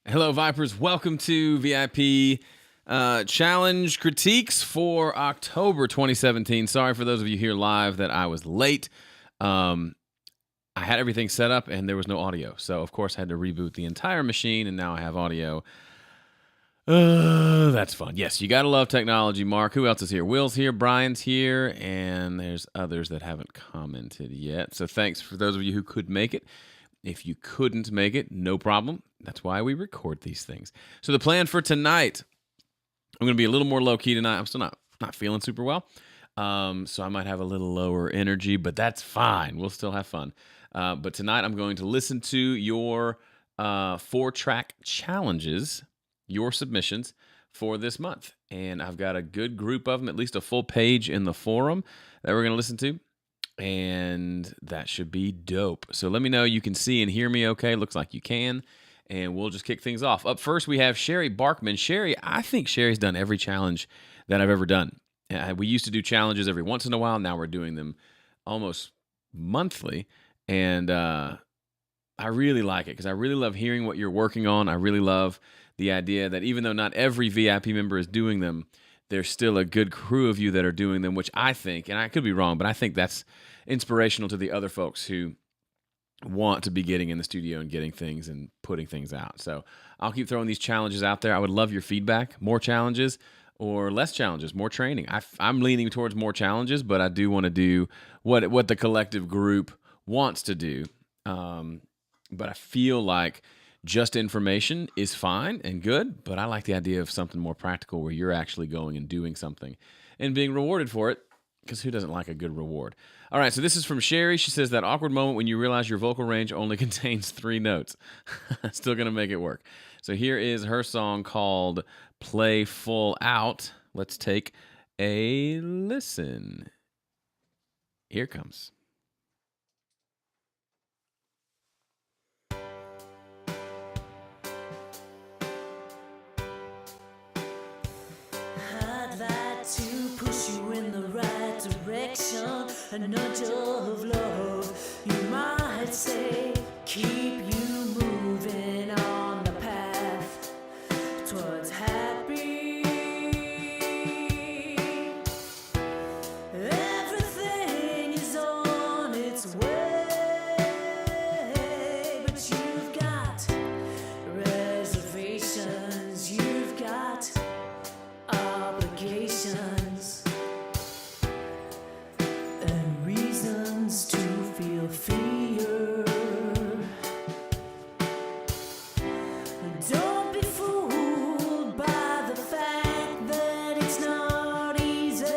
Hello, Vipers. Welcome to VIP Challenge Critiques for October 2017. Sorry for those of you here live that I was late. I had everything set up and there was no audio. So, of course, I had to reboot the entire machine and now I have audio. That's fun. Yes, you got to love technology, Mark. Who else is here? Will's here, Brian's here, and there's others that haven't commented yet. So thanks for those of you who could make it. If you couldn't make it, no problem. That's why we record these things. So the plan for tonight, I'm going to be a little more low-key tonight. I'm still not feeling super well, so I might have a little lower energy, but that's fine. We'll still have fun. But tonight I'm going to listen to your 4-track challenges, your submissions for this month. And I've got a good group of them, at least a full page in the forum that we're going to listen to. And that should be dope. So let me know you can see and hear me okay. Looks like you can. And we'll just kick things off. Up first, we have Sherry Barkman. Sherry, I think Sherry's done every challenge that I've ever done. We used to do challenges every once in a while. Now we're doing them almost monthly. And I really like it because I really love hearing what you're working on. I really love the idea that even though not every VIP member is doing them, there's still a good crew of you that are doing them, which I think, and I could be wrong, but I think that's inspirational to the other folks who want to be getting in the studio and getting things and putting things out. So I'll keep throwing these challenges out there. I would love your feedback. More challenges or less challenges, more training. I'm leaning towards more challenges, but I do want to do what the collective group wants to do. But I feel like just information is fine and good, but I like the idea of something more practical where you're actually going and doing something and being rewarded for it, because who doesn't like a good reward? All right, so this is from Sherry. She says, that awkward moment when you realize your vocal range only contains 3 notes. Still going to make it work. So here is her song called Play Full Out. Let's take a listen. Here it comes. A nudge of love, you might say, keep you moving on the path towards happy. Everything is on its way, but you've got reservations, you've got obligations. Fear. Don't be fooled by the fact that it's not easy.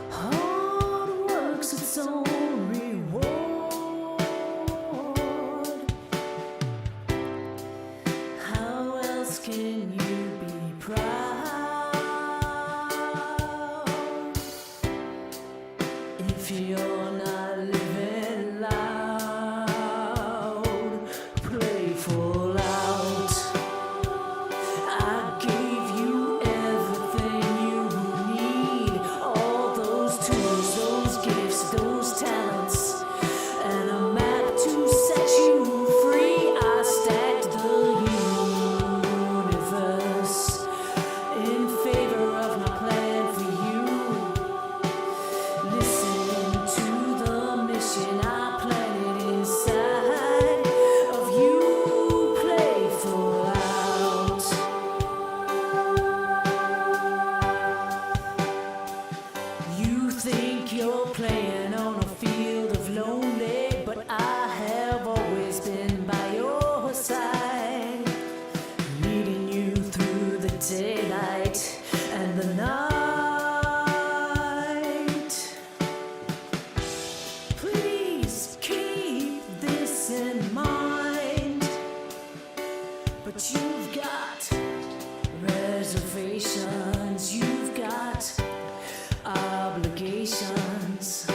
Hard work's its own reward. How else can you be proud if you're not living loud? Play full out. I gave you everything you need, all those tools, those gifts, those talents, and a map to set you free. I stacked the universe in favor of my plan for you. Listen to the mission I planted inside of you. Play full out. You think you're playing on a field of lonely, but I have always been by your side, leading you through the daylight and the night. Please keep this in mind, but you've got reservations, you've got obligations.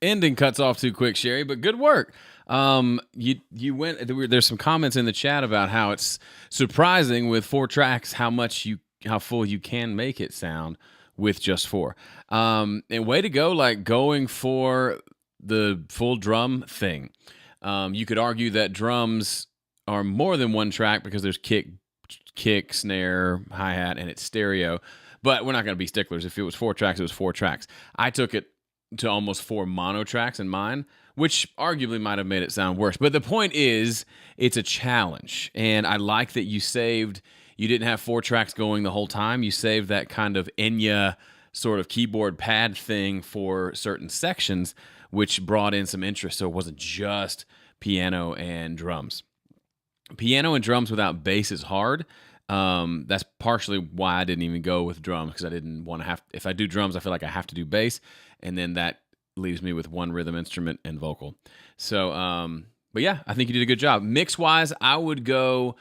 ending cuts off too quick, Sherry, but good work. You went. There's some comments in the chat about how it's surprising with 4 tracks how full you can make it sound with just 4. And way to go, like going for the full drum thing. You could argue that drums are more than 1 track because there's kick, snare, hi-hat, and it's stereo. But we're not going to be sticklers. If it was 4 tracks, it was 4 tracks. I took it to almost 4 mono tracks in mine, which arguably might have made it sound worse. But the point is, it's a challenge. And I like that you didn't have 4 tracks going the whole time. You saved that kind of Enya sort of keyboard pad thing for certain sections, which brought in some interest. So it wasn't just piano and drums. Piano and drums without bass is hard. That's partially why I didn't even go with drums, because I didn't want to if I do drums, I feel like I have to do bass, and then that leaves me with 1 rhythm instrument and vocal. So, but yeah, I think you did a good job. Mix-wise, I would go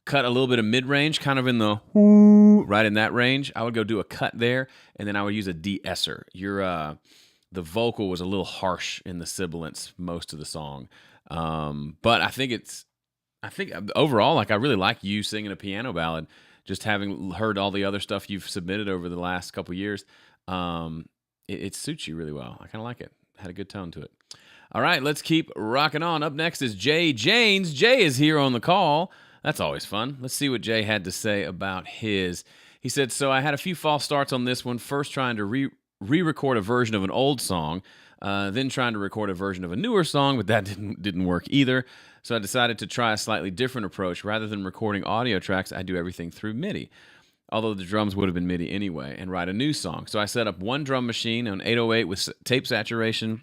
cut a little bit of mid-range, kind of in the right in that range. I would go do a cut there, and then I would use a de-esser. The vocal was a little harsh in the sibilants most of the song, but I think overall, like, I really like you singing a piano ballad. Just having heard all the other stuff you've submitted over the last couple years, it suits you really well. I kind of like it. Had a good tone to it. All right, let's keep rocking on. Up next is Jay Janes. Jay is here on the call. That's always fun. Let's see what Jay had to say about his. He said, so I had a few false starts on this one. First, trying to re-record a version of an old song, then trying to record a version of a newer song, but that didn't work either. So I decided to try a slightly different approach. Rather than recording audio tracks, I do everything through MIDI, although the drums would have been MIDI anyway, and write a new song. So I set up 1 drum machine on 808 with tape saturation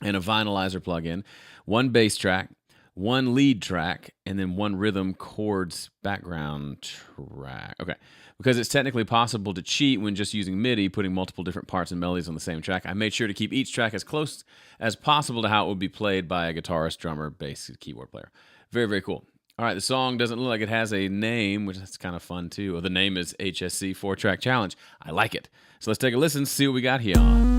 and a vinylizer plug-in, 1 bass track, 1 lead track, and then 1 rhythm chords background track. Okay. Because it's technically possible to cheat when just using MIDI, putting multiple different parts and melodies on the same track, I made sure to keep each track as close as possible to how it would be played by a guitarist, drummer, bass, keyboard player. Very, very cool. All right, the song doesn't look like it has a name, which is kind of fun too. Or the name is HSC 4-Track Challenge. I like it. So let's take a listen, see what we got here on.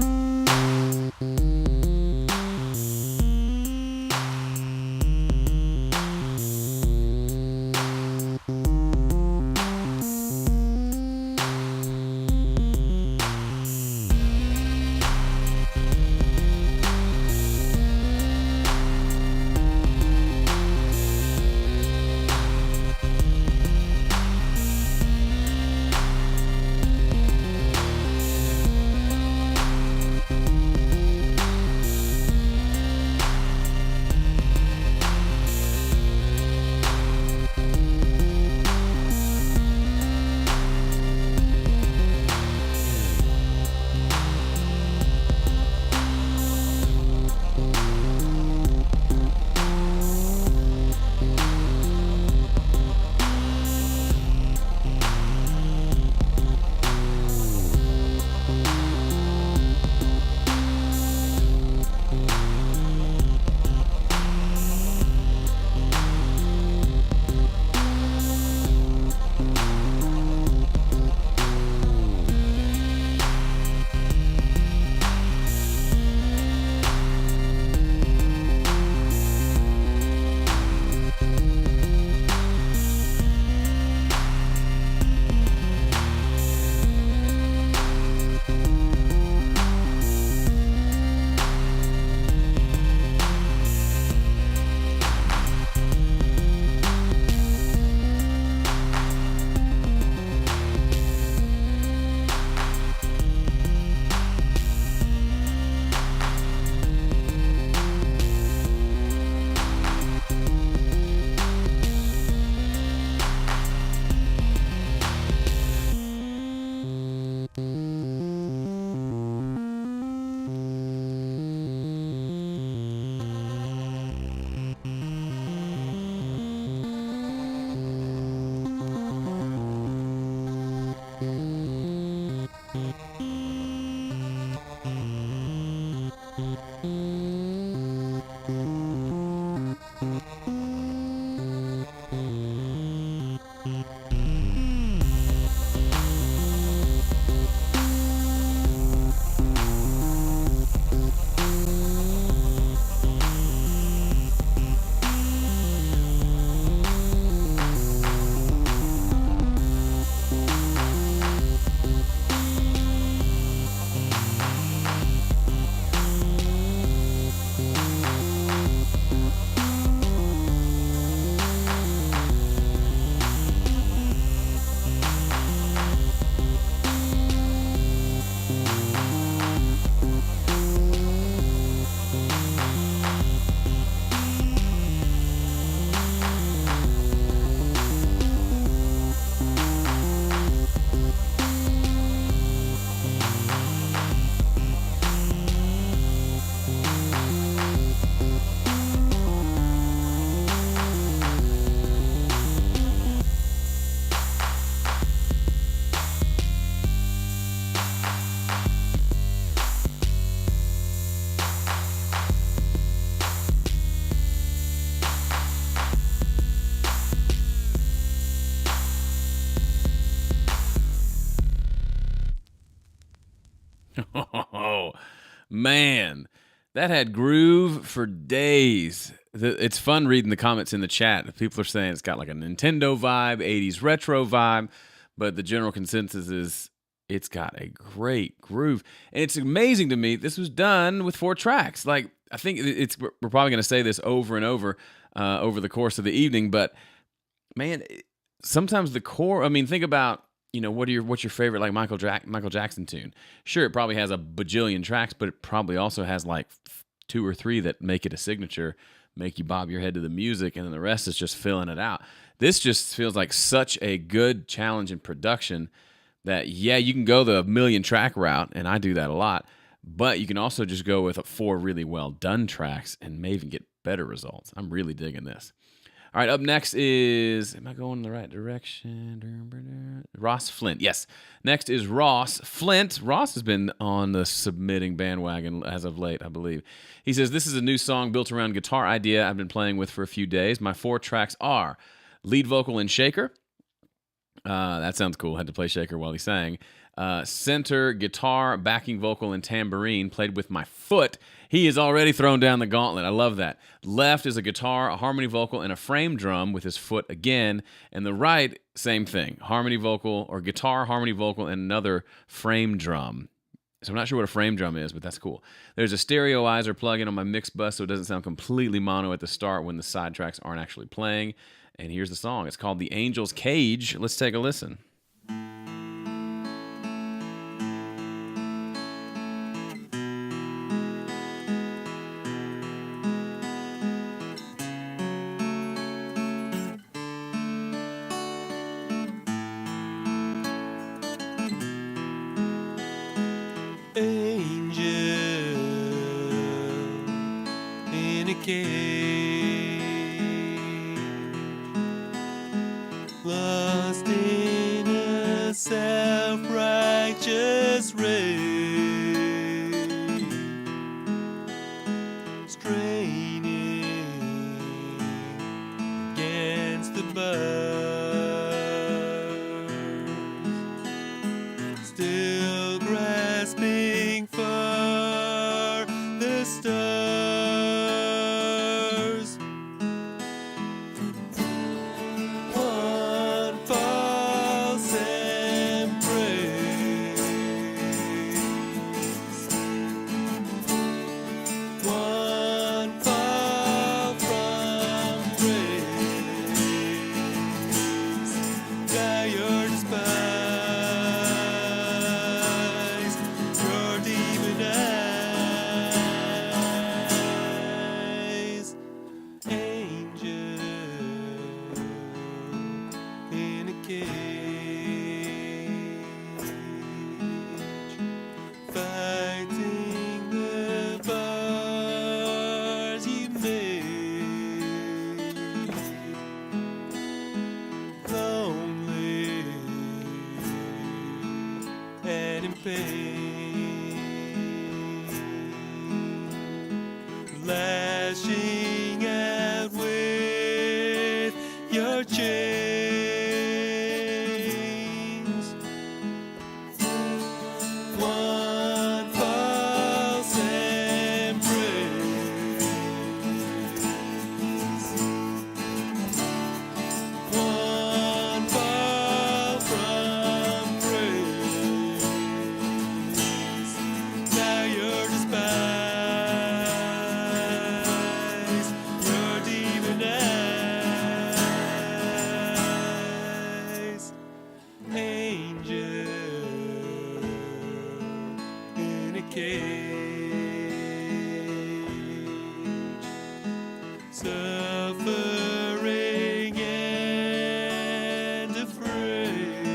Man, that had groove for days. It's fun reading the comments in the chat. People are saying it's got like a Nintendo vibe, 80s retro vibe, but the general consensus is it's got a great groove. And it's amazing to me, this was done with 4 tracks. Like, I think we're probably going to say this over and over the course of the evening, but man, sometimes the core, I mean, think about, what's your favorite like Michael Jackson tune? Sure, it probably has a bajillion tracks, but it probably also has like 2 or 3 that make it a signature, make you bob your head to the music, and then the rest is just filling it out. This just feels like such a good challenge in production that, yeah, you can go the million track route, and I do that a lot, but you can also just go with 4 really well done tracks and may even get better results. I'm really digging this. All right, up next is, am I going in the right direction? Ross Flint. Yes. Next is Ross Flint. Ross has been on the submitting bandwagon as of late, I believe. He says, this is a new song built around guitar idea I've been playing with for a few days. My 4 tracks are lead vocal in Shaker. That sounds cool. Had to play Shaker while he sang. Center, guitar, backing vocal, and tambourine played with my foot. He has already thrown down the gauntlet. I love that. Left is a guitar, a harmony vocal, and a frame drum with his foot again. And the right, same thing. Harmony vocal, or guitar, harmony vocal, and another frame drum. So I'm not sure what a frame drum is, but that's cool. There's a stereoizer plug-in on my mix bus so it doesn't sound completely mono at the start when the side tracks aren't actually playing. And here's the song. It's called The Angel's Cage. Let's take a listen. Lost in a self-righteous race, straining against the bars, still grasping for the stars. Lashing out with your chains. One false embrace. One fall from grace. Now you're despised. Suffering and afraid.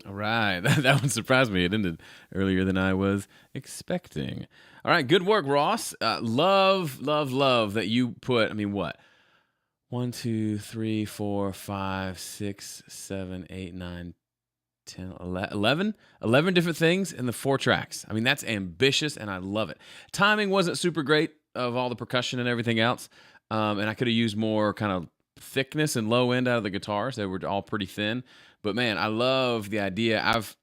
All right. That one surprised me. It ended earlier than I was expecting. All right. Good work, Ross. Love that you put, I mean, what? 1, 2, 3, 4, 5, 6, 7, 8, 9, 10, 11 different things in the 4 tracks. I mean, that's ambitious, and I love it. Timing wasn't super great of all the percussion and everything else, and I could have used more kind of thickness and low end out of the guitars. They were all pretty thin. But man, I love the idea. I've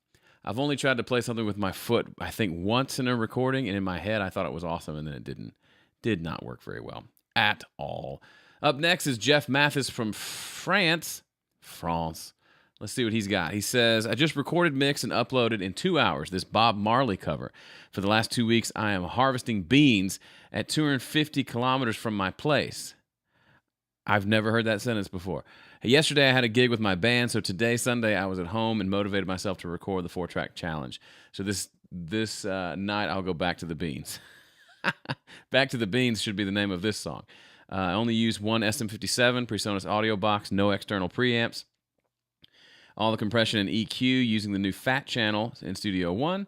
only tried to play something with my foot, I think, once in a recording, and in my head I thought it was awesome, and then it did not work very well at all. Up next is Jeff Mathis from France. Let's see what he's got. He says, I just recorded, mixed, and uploaded in 2 hours this Bob Marley cover. For the last 2 weeks, I am harvesting beans at 250 kilometers from my place. I've never heard that sentence before. Yesterday, I had a gig with my band, so today, Sunday, I was at home and motivated myself to record the 4-track challenge. So this night, I'll go back to the beans. Back to the Beans should be the name of this song. I only use one SM57 PreSonus audio box, no external preamps. All the compression and EQ using the new Fat channel in Studio One,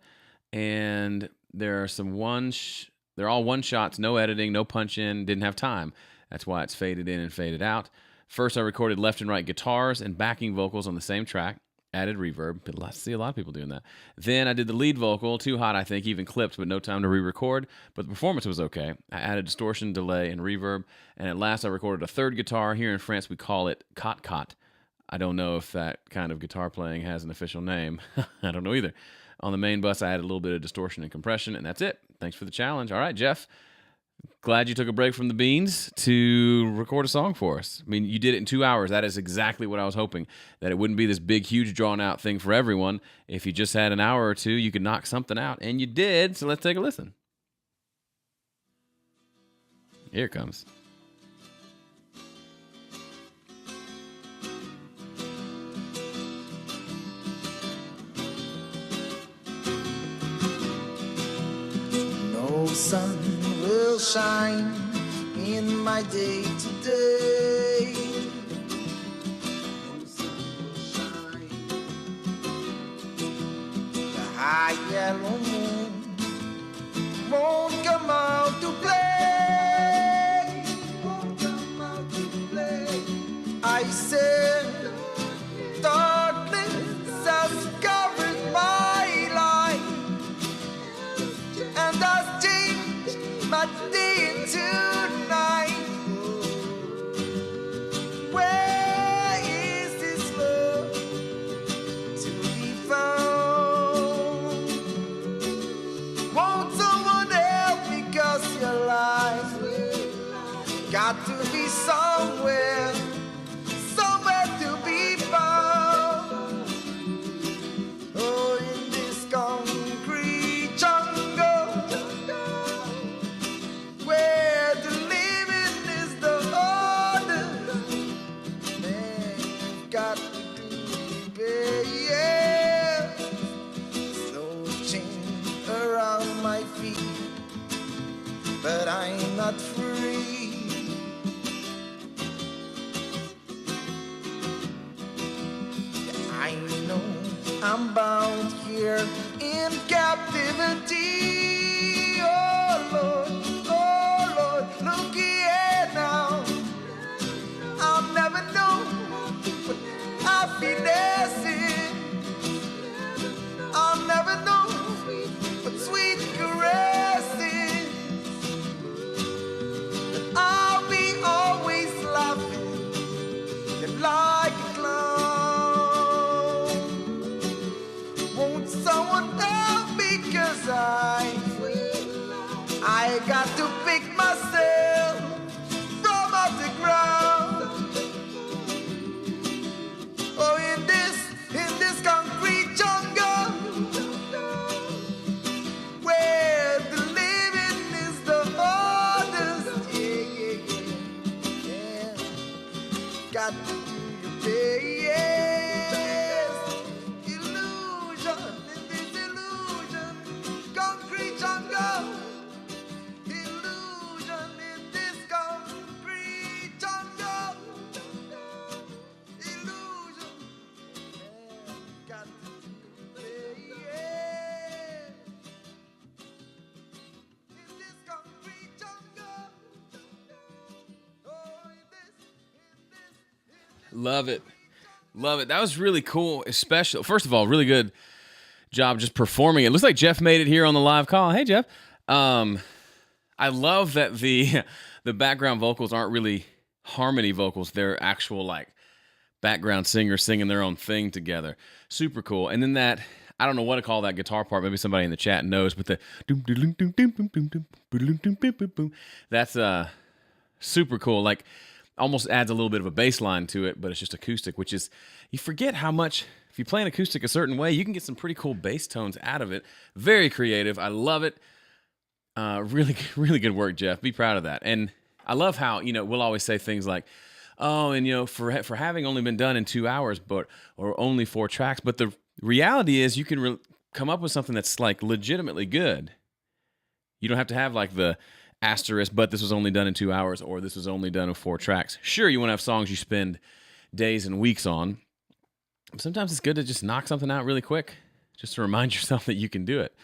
and there are some they're all one shots, no editing, no punch in. Didn't have time. That's why it's faded in and faded out. First, I recorded left and right guitars and backing vocals on the same track. Added reverb. I see a lot of people doing that. Then I did the lead vocal, too hot, I think, even clipped, but no time to re-record. But the performance was okay. I added distortion, delay, and reverb. And at last, I recorded a third guitar. Here in France, we call it cot-cot. I don't know if that kind of guitar playing has an official name. I don't know either. On the main bus, I added a little bit of distortion and compression, and that's it. Thanks for the challenge. All right, Jeff. Glad you took a break from the beans to record a song for us. I mean, you did it in 2 hours. That is exactly what I was hoping, that it wouldn't be this big, huge, drawn-out thing for everyone. If you just had an hour or two, you could knock something out, and you did, so let's take a listen. Here it comes. No sun will shine in my day today. No sun will shine. The high yellow moon won't come out to play. Won't come out to play. I said darkness has covered my life and has changed my day into night. Where is this love to be found? Won't someone help me, 'cause your life got to be somewhere, somewhere to be found. Oh, in this concrete jungle, where the living is the order, man, you've got to do it, yeah. Slow chain around my feet, but I'm not free. I know I'm bound here in captivity. Oh Lord, look here now. I'll never know what happiness is. I'll never know what sweet caress is. But I'll be always laughing like a clown. Won't someone help me, 'cause I got to pick myself from off the ground. Oh, in this concrete jungle, where the living is the hardest. Yeah. Got to do your best. Illusion in this illusion, concrete jungle. Illusion in this concrete jungle. Illusion. Yeah, got to do it, yeah. In this concrete jungle. Oh, in this. Love it. Love it. That was really cool, especially, first of all, really good job just performing it. Looks like Jeff made it here on the live call. Hey, Jeff. I love that the background vocals aren't really harmony vocals. They're actual like background singers singing their own thing together. Super cool. And then that, I don't know what to call that guitar part. Maybe somebody in the chat knows, but the that's super cool. Like almost adds a little bit of a bass line to it, but it's just acoustic, which is, you forget how much, if you play an acoustic a certain way, you can get some pretty cool bass tones out of it. Very creative. I love it. Really, really good work, Jeff. Be proud of that. And I love how, we'll always say things like, oh, and for having only been done in 2 hours, or only 4 tracks. But the reality is you can come up with something that's like legitimately good. You don't have to have like the asterisk, but this was only done in 2 hours, or this was only done in 4 tracks. Sure, you want to have songs you spend days and weeks on. But sometimes it's good to just knock something out really quick, just to remind yourself that you can do it.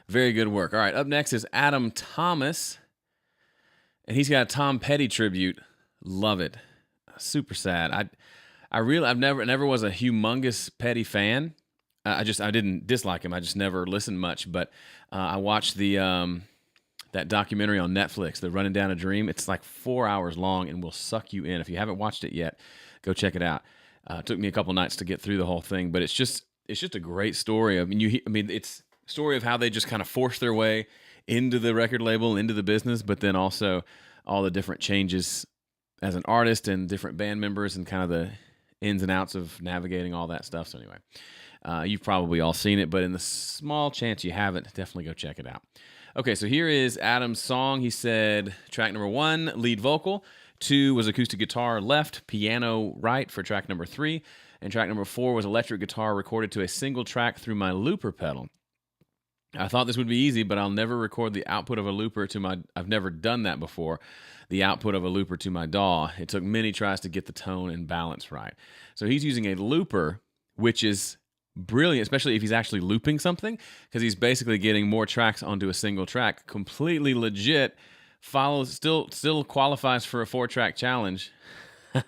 Very good work. All right, up next is Adam Thomas, and he's got a Tom Petty tribute. Love it. Super sad. I never was a humongous Petty fan. I didn't dislike him. I just never listened much. But I watched that documentary on Netflix, The Running Down a Dream. It's like 4 hours long and will suck you in. If you haven't watched it yet, go check it out. It took me a couple nights to get through the whole thing, but it's just a great story. It's a story of how they just kind of forced their way into the record label, into the business, but then also all the different changes as an artist and different band members and kind of the ins and outs of navigating all that stuff. So anyway, you've probably all seen it, but in the small chance you haven't, definitely go check it out. Okay, so here is Adam's song. He said track number 1, lead vocal. 2 was acoustic guitar left, piano right for track number 3. And track number 4 was electric guitar recorded to a single track through my looper pedal. I thought this would be easy, but I'll never record the output of a looper I've never done that before, the output of a looper to my DAW. It took many tries to get the tone and balance right. So he's using a looper, which is brilliant, especially if he's actually looping something, because he's basically getting more tracks onto a single track. Completely legit. Still qualifies for a 4-track challenge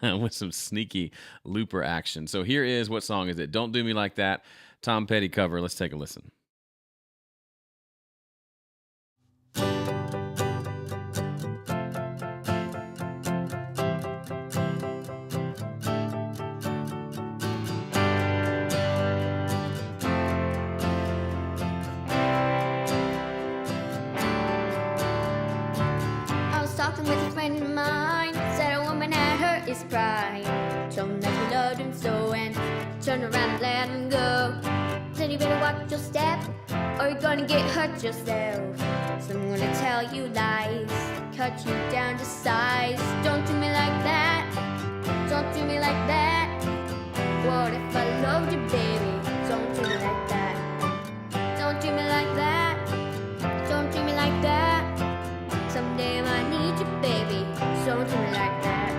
with some sneaky looper action. So here is, what song is it? Don't Do Me Like That, Tom Petty cover. Let's take a listen. Told that you loved him so, and turn around and let him go. Said you better watch your step, or you're gonna get hurt yourself. So I'm gonna tell you lies, cut you down to size. Don't do me like that, don't do me like that. What if I loved you, baby? Don't do me like that. Don't do me like that, don't do me like that. Someday I might need you, baby. Don't do me like that.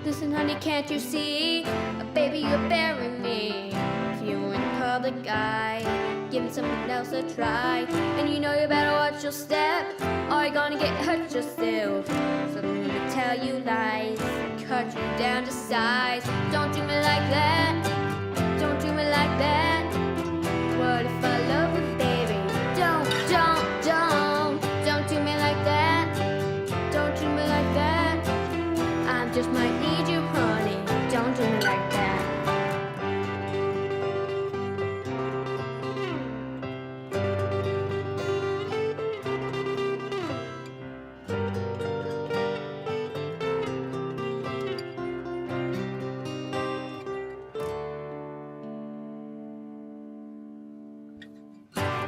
Listen, honey, can't you see? Baby, you're burying me. If you're in the public eye, give someone else a try. And you know you better watch your step, or you're gonna get hurt yourself. So I'm gonna tell you lies, cut you down to size. Don't do me like that, don't do me like that. What if I love you, baby? Don't do me like that. Don't do me like that. I just might need you, honey. Don't do me like that.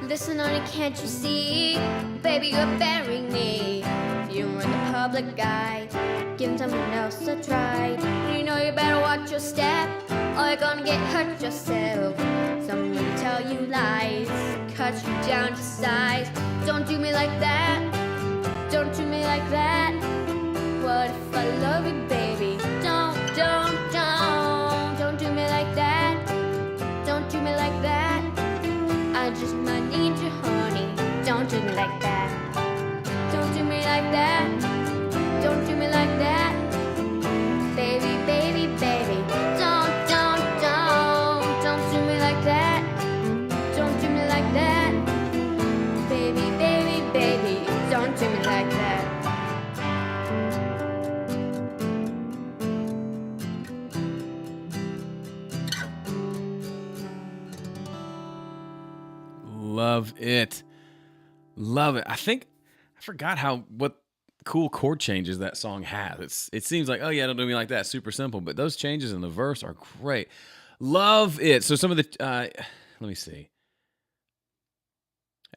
Listen, honey, can't you see? Baby, you're burying me. If you're in the public eye, give someone else a try. You know you better watch your step, or you're gonna get hurt yourself. Someone will tell you lies, cut you down to size. Don't do me like that, don't do me like that. What if I love you, baby? Don't do me like that. Don't do me like that. I just might need you, honey. Don't do me like that. Don't do me like that. Don't do me like that. Baby, baby, baby. Don't do me like that. Don't do me like that. Baby, baby, baby. Don't do me like that. Love it. Love it. I forgot what cool chord changes that song has. It seems like, oh yeah, don't do me like that. Super simple, but those changes in the verse are great. Love it. So some of the, let me see.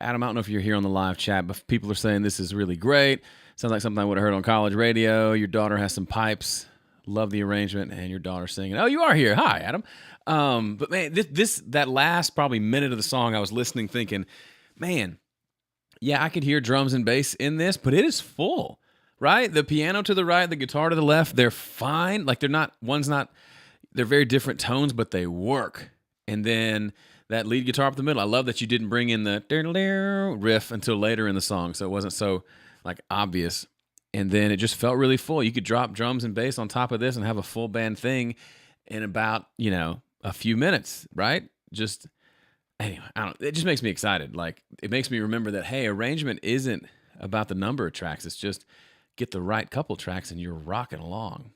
Adam, I don't know if you're here on the live chat, but people are saying this is really great. Sounds like something I would have heard on college radio. Your daughter has some pipes. Love the arrangement, and your daughter singing. Oh, you are here. Hi, Adam. But man, that last probably minute of the song, I was listening, thinking, man, yeah, I could hear drums and bass in this, but it is full, right? The piano to the right, the guitar to the left, they're fine. Like they're very different tones, but they work. And then that lead guitar up the middle. I love that you didn't bring in the riff until later in the song, so it wasn't so like obvious. And then it just felt really full. You could drop drums and bass on top of this and have a full band thing in about, a few minutes, right? Anyway, it just makes me excited. Like, it makes me remember that, hey, arrangement isn't about the number of tracks. It's just get the right couple tracks and you're rocking along.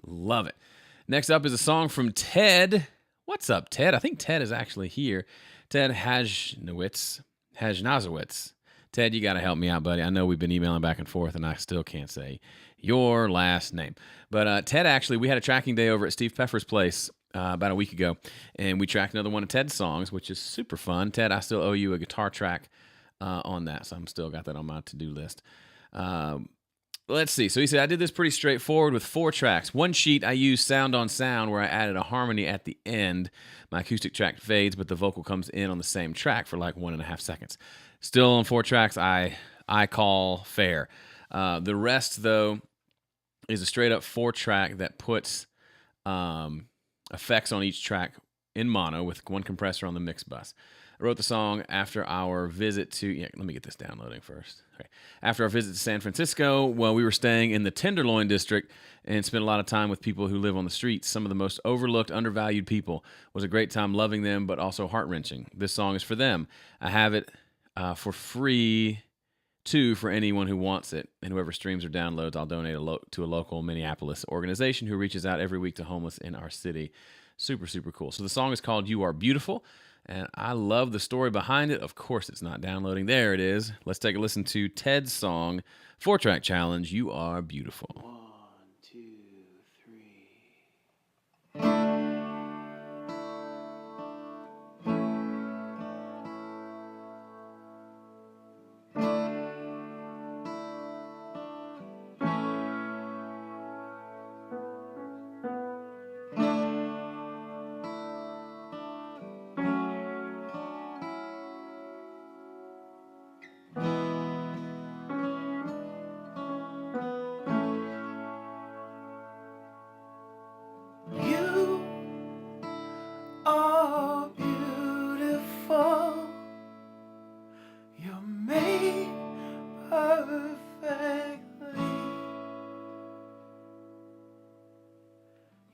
Love it. Next up is a song from Ted. What's up, Ted? I think Ted is actually here. Ted Hajnowitz. Ted, you got to help me out, buddy. I know we've been emailing back and forth, and I still can't say your last name. But Ted, actually, we had a tracking day over at Steve Pfeffer's place about a week ago, and we tracked another one of Ted's songs, which is super fun. Ted, I still owe you a guitar track on that, so I'm still got that on my to-do list. Let's see. So he said, I did this pretty straightforward with 4 tracks. One sheet, I used sound on sound, where I added a harmony at the end. My acoustic track fades, but the vocal comes in on the same track for like 1.5 seconds. Still on 4 tracks, I call fair. The rest, though, is a straight-up 4-track that puts effects on each track in mono with one compressor on the mix bus. I wrote the song after our visit to... let me get this downloading first. Okay. After our visit to San Francisco, we were staying in the Tenderloin district and spent a lot of time with people who live on the streets. Some of the most overlooked, undervalued people. It was a great time loving them, but also heart-wrenching. This song is for them. I have it for free, too, for anyone who wants it. And whoever streams or downloads, I'll donate to a local Minneapolis organization who reaches out every week to homeless in our city. Super, super cool. So the song is called You Are Beautiful. And I love the story behind it. Of course, it's not downloading. There it is. Let's take a listen to Ted's song, 4-track challenge, You Are Beautiful. 1, 2, 3. You are beautiful. You're made perfectly.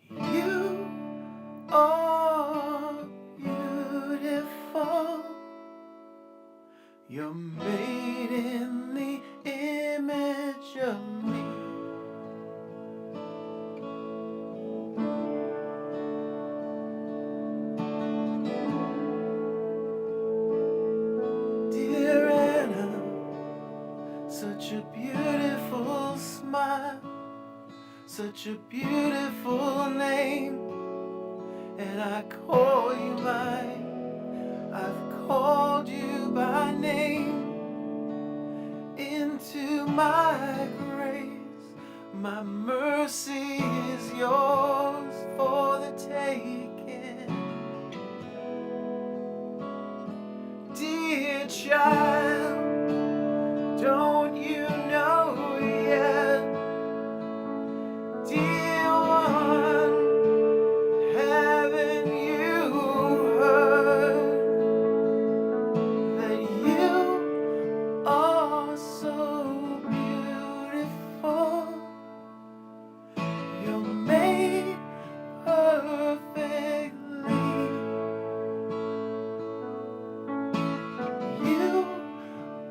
You are beautiful. You're made in the image of me. Dear Anna, such a beautiful smile, such a beautiful name, and I call you mine. I've called you by name into my grace. My mercy is yours for the taking. Dear child, don't you know yet? Dear one, haven't you heard that you are so beautiful? You're made perfectly. You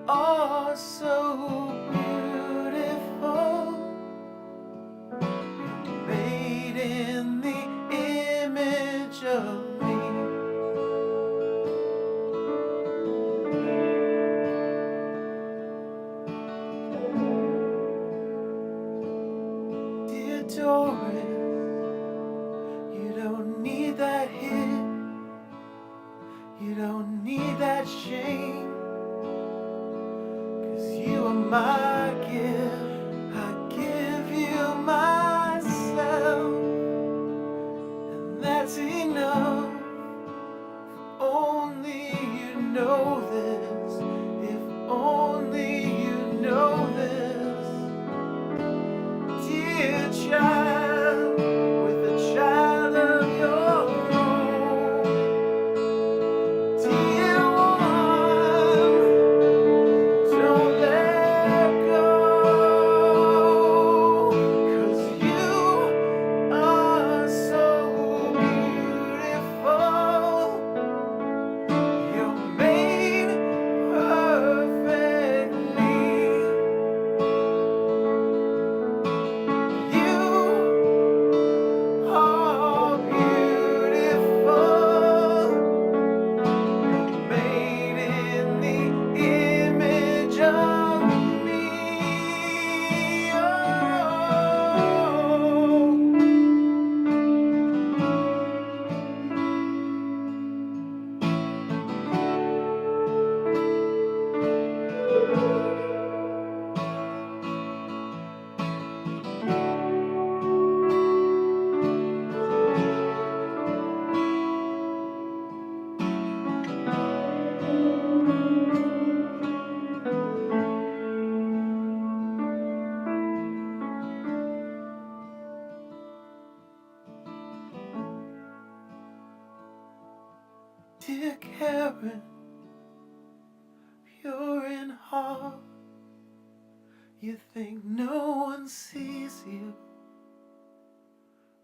are so beautiful. You're made in the image of me. You don't need that shame, 'cause you are my gift. I give you myself, and that's enough. Only you know this, if only you know this. Dear child, with a child of your own. Dear one, don't let go, 'cause you are so beautiful. You're made perfectly. You are beautiful. Made in the image of me. Oh. Dear Karen, pure in heart, you think no one sees you,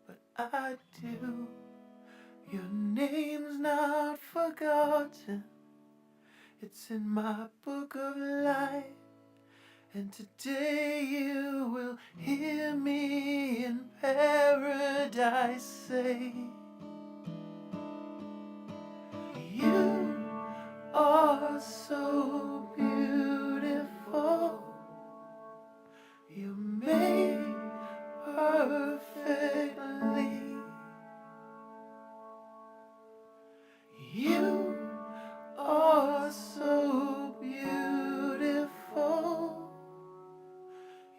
but I do. Your name's not forgotten, it's in my book of life. And today you will hear me in paradise say, you are so beautiful. You're made perfectly. You are so beautiful.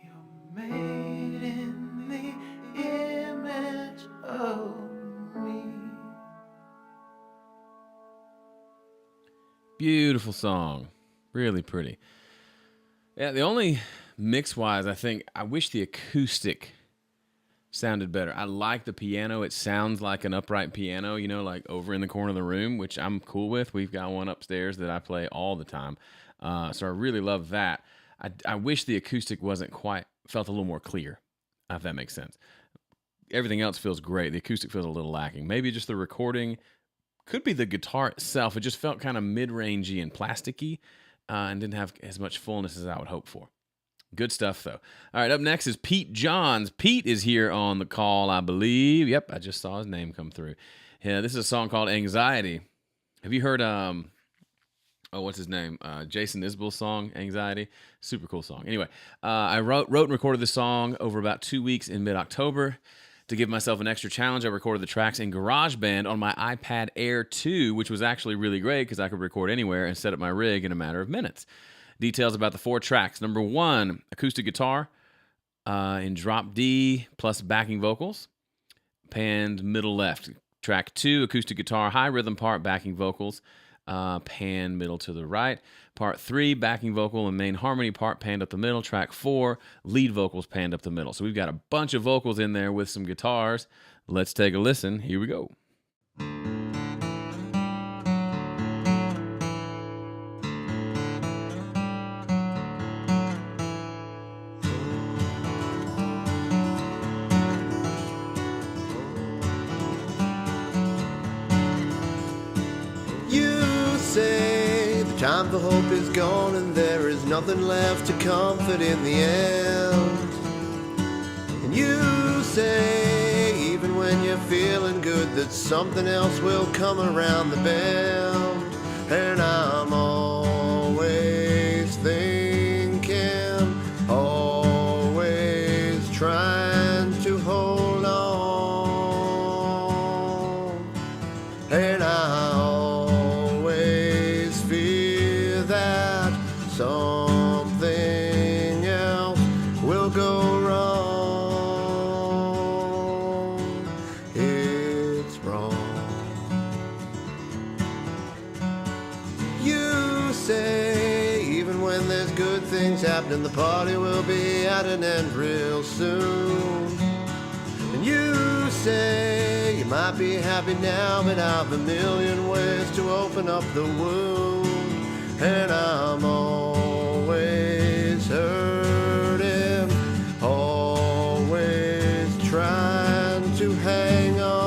You're made in the image of me. Beautiful song. Really pretty. Yeah, the only mix-wise, I think, I wish the acoustic sounded better. I like the piano. It sounds like an upright piano, you know, like over in the corner of the room, which I'm cool with. We've got one upstairs that I play all the time. So I really love that. I wish the acoustic felt a little more clear, if that makes sense. Everything else feels great. The acoustic feels a little lacking. Maybe just the recording. Could be the guitar itself. It just felt kind of mid-rangey and plasticky and didn't have as much fullness as I would hope for. Good stuff, though. All right, up next is Pete Johns. Pete is here on the call, I believe. Yep, I just saw his name come through. Yeah, this is a song called Anxiety. Have you heard, what's his name? Jason Isbell's song, Anxiety? Super cool song. Anyway, I wrote and recorded this song over about 2 weeks in mid-October. To give myself an extra challenge, I recorded the tracks in GarageBand on my iPad Air 2, which was actually really great because I could record anywhere and set up my rig in a matter of minutes. Details about the 4 tracks. Number 1, acoustic guitar in drop D plus backing vocals, panned middle left. Track 2, acoustic guitar, high rhythm part, backing vocals, pan middle to the right. Part 3, backing vocal and main harmony part panned up the middle. Track 4, lead vocals panned up the middle. So we've got a bunch of vocals in there with some guitars. Let's take a listen. Here we go. Time for hope is gone and there is nothing left to comfort in the end. And you say, even when you're feeling good, that something else will come around the bend. And I'm always thinking, always trying to hold on. And I always say, even when there's good things happening, the party will be at an end real soon. And you say, you might be happy now, but I've a million ways to open up the wound. And I'm always hurting, always trying to hang on.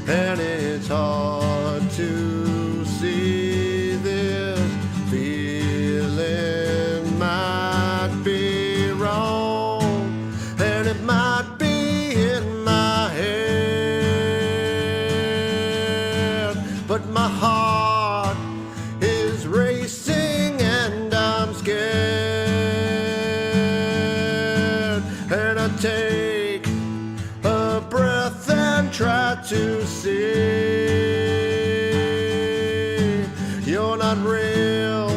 And it's hard to see this feeling might be wrong, and it might be in my head, but my heart is racing and I'm scared, and I take a breath and try to see you're not real,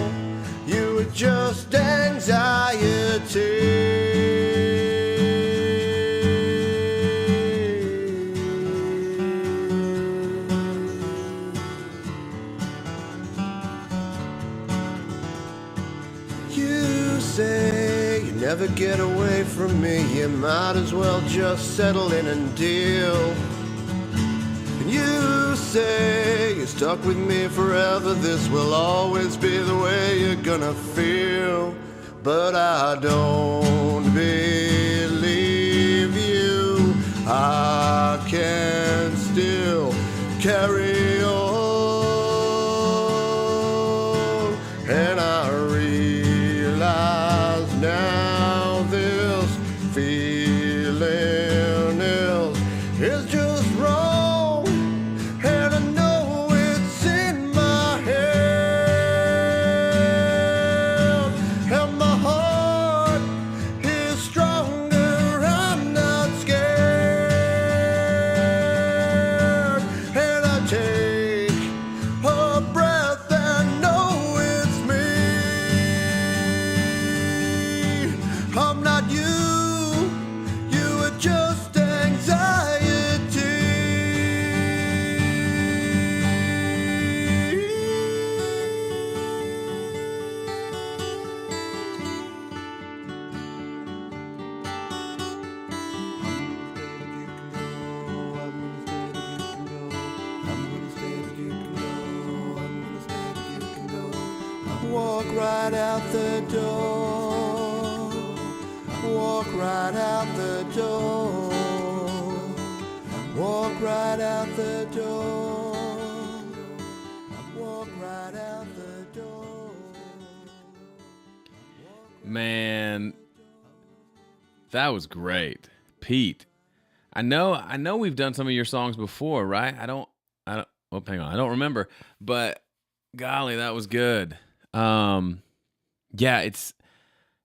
you were just anxiety. You say you never get away from me, you might as well just settle in and deal. You say you're stuck with me forever, this will always be the way you're gonna feel. But I don't believe you, I can still carry on. And I realize now this feeling is just wrong. Walk right out the door. Walk right out the door. Walk right out the door. Walk right out the door. Man, that was great. Pete, I know we've done some of your songs before, right? I don't, hang on. I don't remember, but golly, that was good. Yeah, it's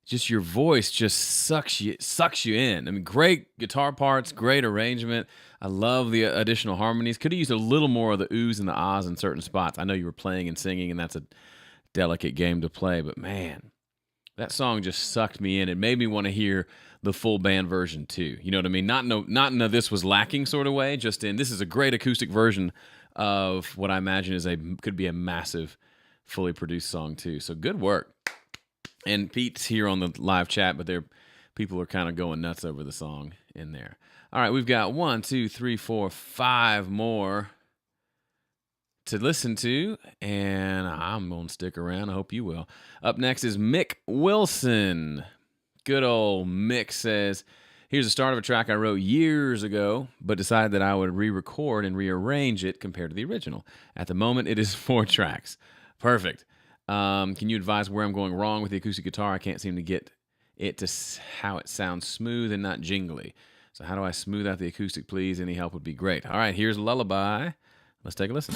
just your voice just sucks you in. I mean, great guitar parts, great arrangement. I love the additional harmonies. Could have used a little more of the oohs and the ahs in certain spots. I know you were playing and singing, and that's a delicate game to play, but man, that song just sucked me in. It made me want to hear the full band version too. You know what I mean? Not in a this was lacking sort of way, just in this is a great acoustic version of what I imagine could be a massive fully produced song too. So good work. And Pete's here on the live chat, but people are kind of going nuts over the song in there. All right, we've got 1, 2, 3, 4, 5 more to listen to, and I'm going to stick around. I hope you will. Up next is Mick Wilson. Good old Mick says, here's the start of a track I wrote years ago, but decided that I would re-record and rearrange it compared to the original. At the moment, it is 4 tracks. Perfect. Can you advise where I'm going wrong with the acoustic guitar? I can't seem to get it to how it sounds smooth and not jingly. So how do I smooth out the acoustic, please? Any help would be great. All right, here's Lullaby. Let's take a listen.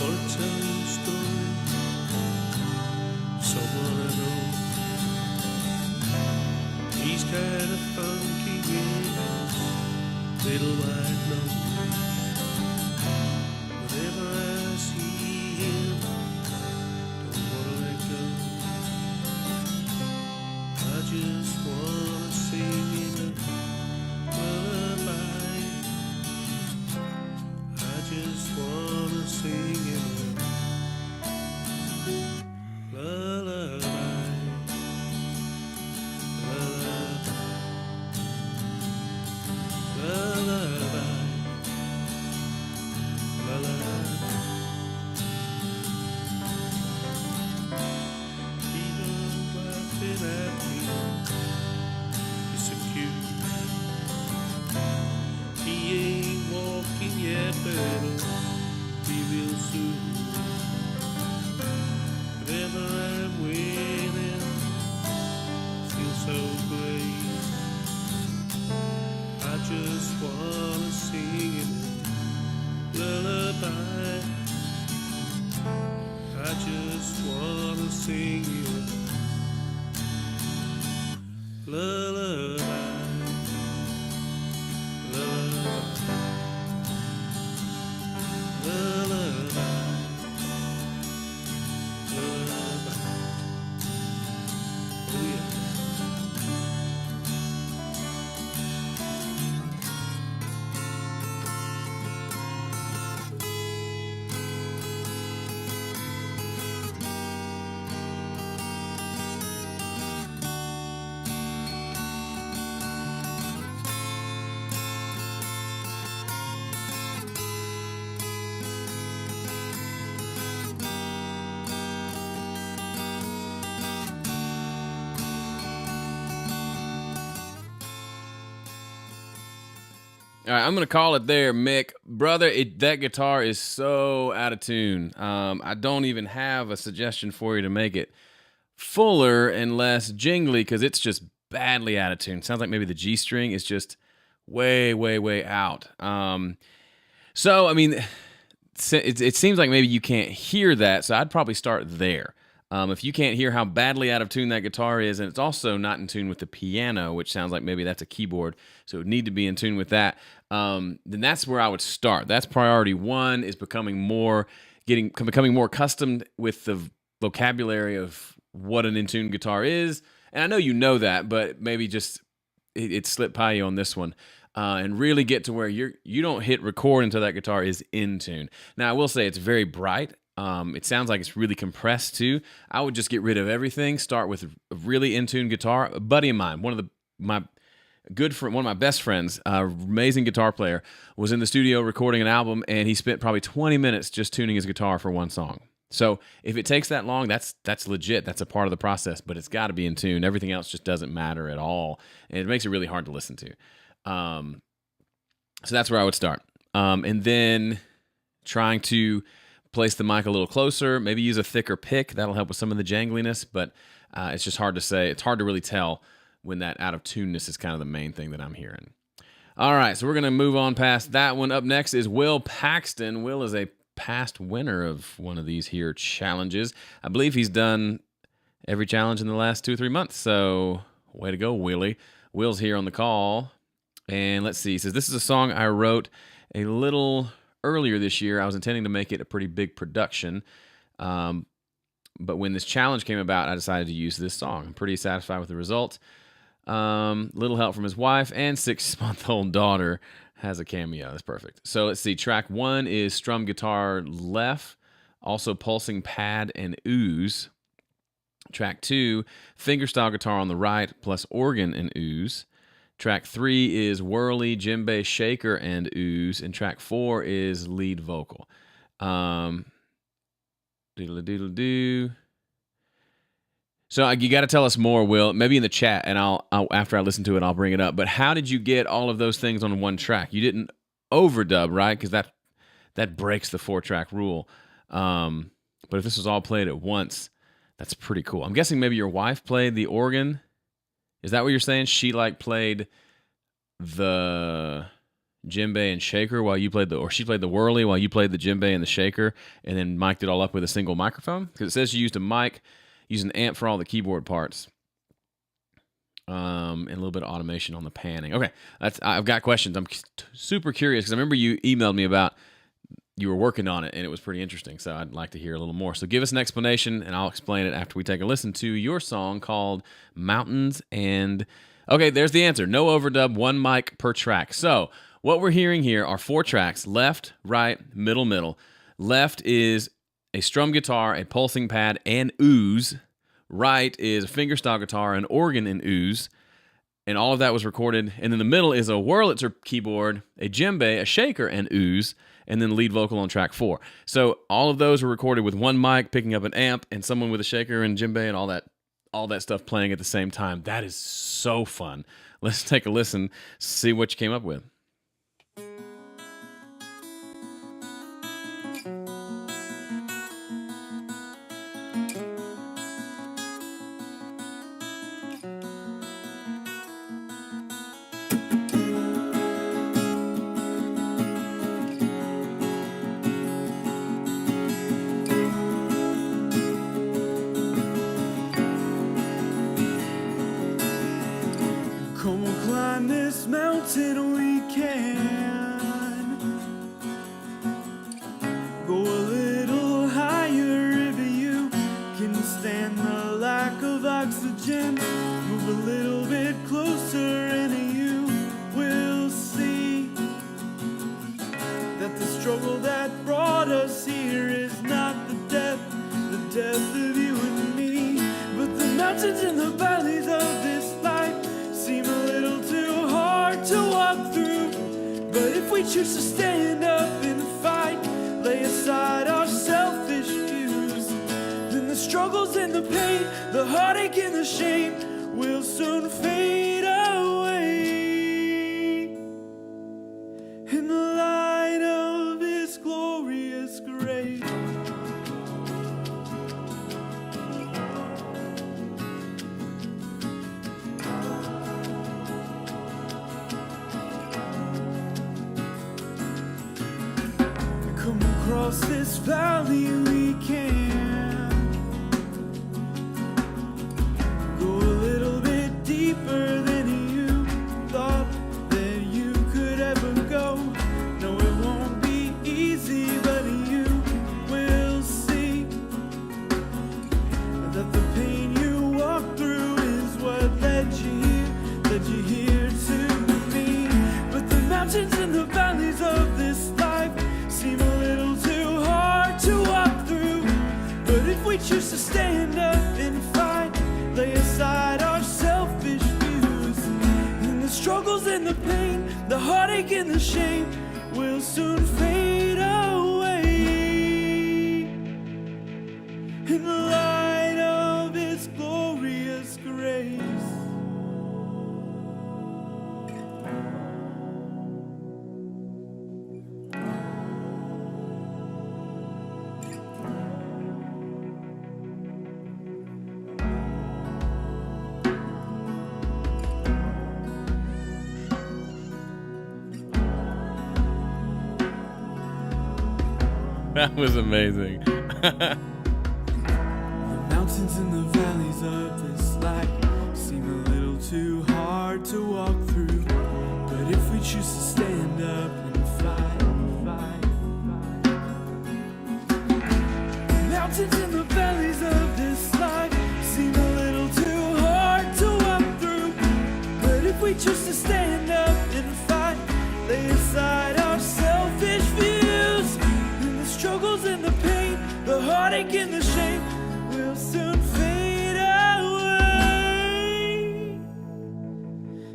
I'll tell you a story, someone I know. He's kind of funky with his little white nose. Whenever I see him, soon. Whenever I'm winning, feel so great. I just wanna sing it lullaby. I just wanna sing you lullaby. Lullaby. Lullaby. Lullaby. Oh yeah. All right, I'm going to call it there, Mick. Brother, that guitar is so out of tune. I don't even have a suggestion for you to make it fuller and less jingly because it's just badly out of tune. Sounds like maybe the G string is just way, way, way out. So, I mean, it seems like maybe you can't hear that, so I'd probably start there. If you can't hear how badly out of tune that guitar is, and it's also not in tune with the piano, which sounds like maybe that's a keyboard, so it would need to be in tune with that, then that's where I would start. That's priority one, is becoming more accustomed with the vocabulary of what an in-tune guitar is. And I know you know that, but maybe just it slipped by you on this one. And really get to where you don't hit record until that guitar is in tune. Now, I will say it's very bright. It sounds like it's really compressed too. I would just get rid of everything. Start with a really in-tune guitar. A buddy of mine, one of my best friends, amazing guitar player, was in the studio recording an album, and he spent probably 20 minutes just tuning his guitar for one song. So if it takes that long, that's legit. That's a part of the process, but it's got to be in tune. Everything else just doesn't matter at all, and it makes it really hard to listen to. So that's where I would start. And then trying to place the mic a little closer, maybe use a thicker pick. That'll help with some of the jangliness, but it's just hard to say. It's hard to really tell when that out of tuneness is kind of the main thing that I'm hearing. All right, so we're going to move on past that one. Up next is Will Paxton. Will is a past winner of one of these here challenges. I believe he's done every challenge in the last 2 or 3 months, so way to go, Willie. Will's here on the call. And let's see, he says, this is a song I wrote a little earlier this year. I was intending to make it a pretty big production. But when this challenge came about, I decided to use this song. I'm pretty satisfied with the result. Little help from his wife and 6-month-old daughter has a cameo. That's perfect. So let's see. Track 1 is strum guitar left, also pulsing pad and ooze. Track 2, fingerstyle guitar on the right, plus organ and ooze. Track 3 is whirly, djembe, shaker, and ooze. And track 4 is lead vocal. Doodle-a-doodle-doo. So you got to tell us more, Will. Maybe in the chat, and I'll after I listen to it, I'll bring it up. But how did you get all of those things on one track? You didn't overdub, right? Because that breaks the 4-track rule. But if this was all played at once, that's pretty cool. I'm guessing maybe your wife played the organ. Is that what you're saying? She played the djembe and shaker while you played or she played the whirly while you played the djembe and the shaker, and then mic'd it all up with a single microphone? Because it says you used a mic, used an amp for all the keyboard parts, and a little bit of automation on the panning. Okay, I've got questions. I'm super curious because I remember you emailed me about you were working on it, and it was pretty interesting, so I'd like to hear a little more. So give us an explanation, and I'll explain it after we take a listen to your song called Mountains. And okay, there's the answer. No overdub, 1 mic per track. So what we're hearing here are 4 tracks: left, right, middle, middle. Left is a strum guitar, a pulsing pad, and ooze. Right is a fingerstyle guitar, an organ, and ooze. And all of that was recorded. And in the middle is a Wurlitzer keyboard, a djembe, a shaker, and ooze. And then lead vocal on track 4. So all of those were recorded with 1 mic, picking up an amp, and someone with a shaker and djembe and all that stuff playing at the same time. That is so fun. Let's take a listen, see what you came up with. mountains and the valleys of this life seem a little too hard to walk through. But if we choose to stand up and fight, lay aside our selfish views, then the struggles and the pain, the heartache and the shame will soon fade away in the light of His glorious grace. Come across this valley we can go a little bit deeper than you thought that you could ever go. No, it won't be easy, but you will see that the pain you walk through is what led you here to me. But the mountains and the valleys of this life seem a little too hard to walk through. But if we choose to stand up and fight, lay aside our selfish views, then the struggles and the pain, the heartache and the shame will soon fade away in the light of His glorious grace. That was amazing. The mountains and the valleys of this life seem a little too hard to walk through. But if we choose to stand up and fight. The mountains and the valleys of this life seem a little too hard to walk through. But if we choose to stand up and fight, lay aside our selfish views, and the struggles and the pain, the heartache and the shame will soon fade away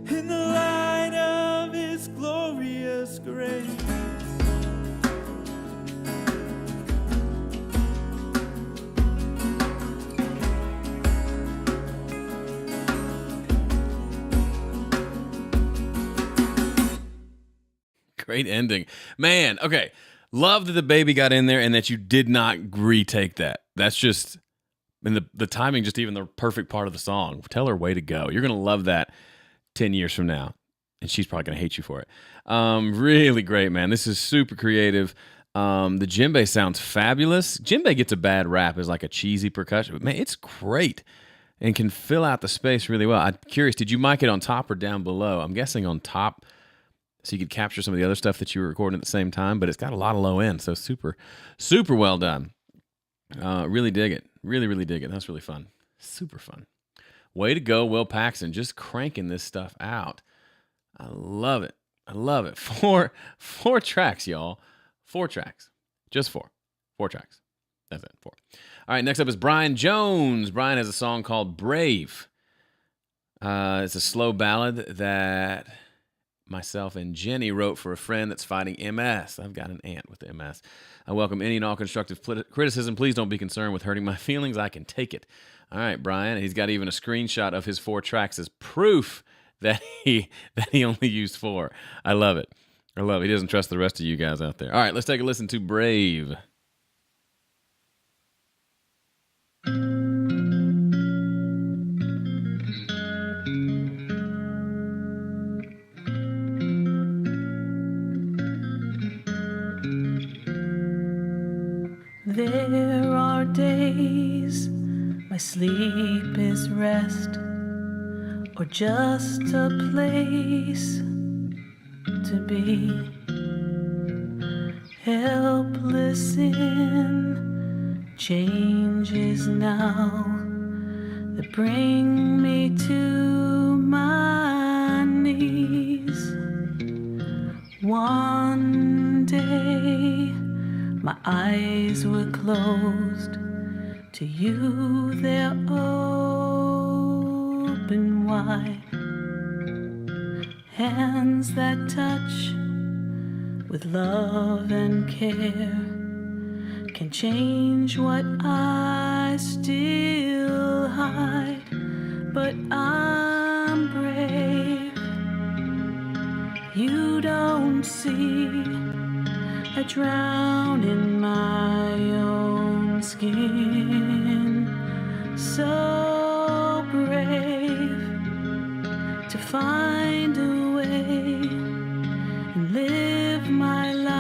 in the light of His glorious grace. Great ending. Man, okay. Love that the baby got in there and that you did not retake that. That's just, and the timing, just even the perfect part of the song. Tell her way to go. You're going to love that 10 years from now. And she's probably going to hate you for it. Really great, man. This is super creative. The djembe sounds fabulous. Djembe gets a bad rap as like a cheesy percussion, but man, it's great and can fill out the space really well. I'm curious, did you mic it on top or down below? I'm guessing on top, so you could capture some of the other stuff that you were recording at the same time, but it's got a lot of low end, so super, super well done. Really dig it. Really, really dig it. That's really fun. Super fun. Way to go, Will Paxton. Just cranking this stuff out. I love it. I love it. Four tracks, y'all. 4 tracks. Just 4. 4 tracks. That's it. 4. All right, next up is Brian Jones. Brian has a song called Brave. It's a slow ballad that myself and Jenny wrote for a friend that's fighting MS. I've got an aunt with MS. I welcome any and all constructive criticism. Please don't be concerned with hurting my feelings. I can take it. All right, Brian. He's got even a screenshot of his 4 tracks as proof that he only used 4. I love it. I love it. He doesn't trust the rest of you guys out there. All right, let's take a listen to Brave. There are days my sleep is rest, or just a place to be, helpless in changes now that bring me to my knees. One day my eyes were closed, to you they're open. open wide. Hands that touch with love and care can change what I still hide. But I'm brave. You don't see I drown in my own skin. So brave to find a way and live my life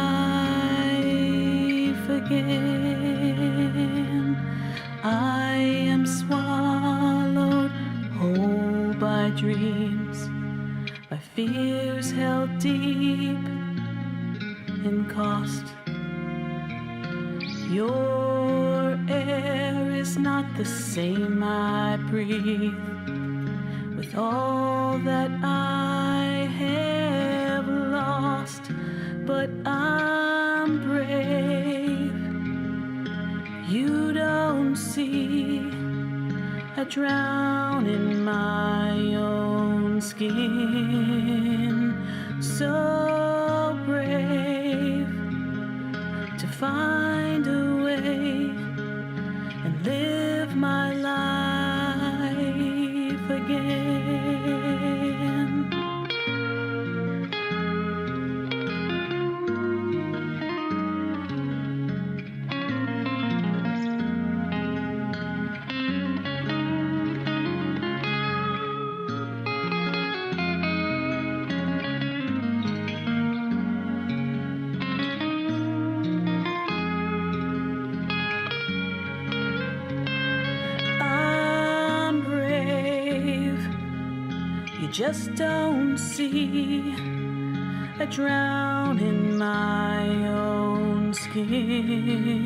again. I am swallowed whole by dreams, by fears held deep in cost. Your air is not the same I breathe. With all that I have lost, but I'm brave. You don't see I drown in my own skin. So brave to find a way and live my life again. I'm brave. You just don't see I drown in my own skin.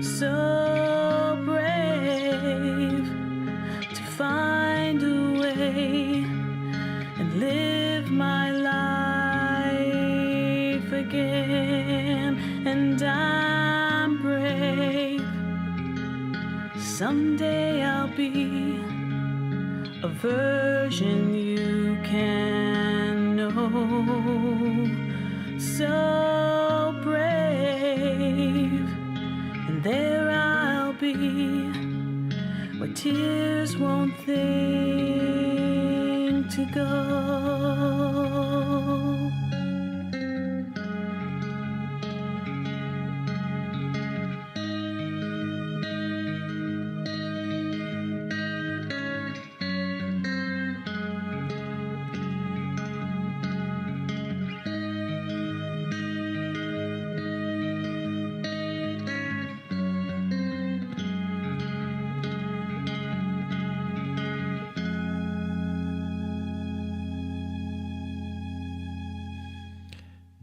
So brave to find a way and live my life again. And I'm brave. Someday I'll be a version you can know. So brave, and there I'll be, where tears won't think to go.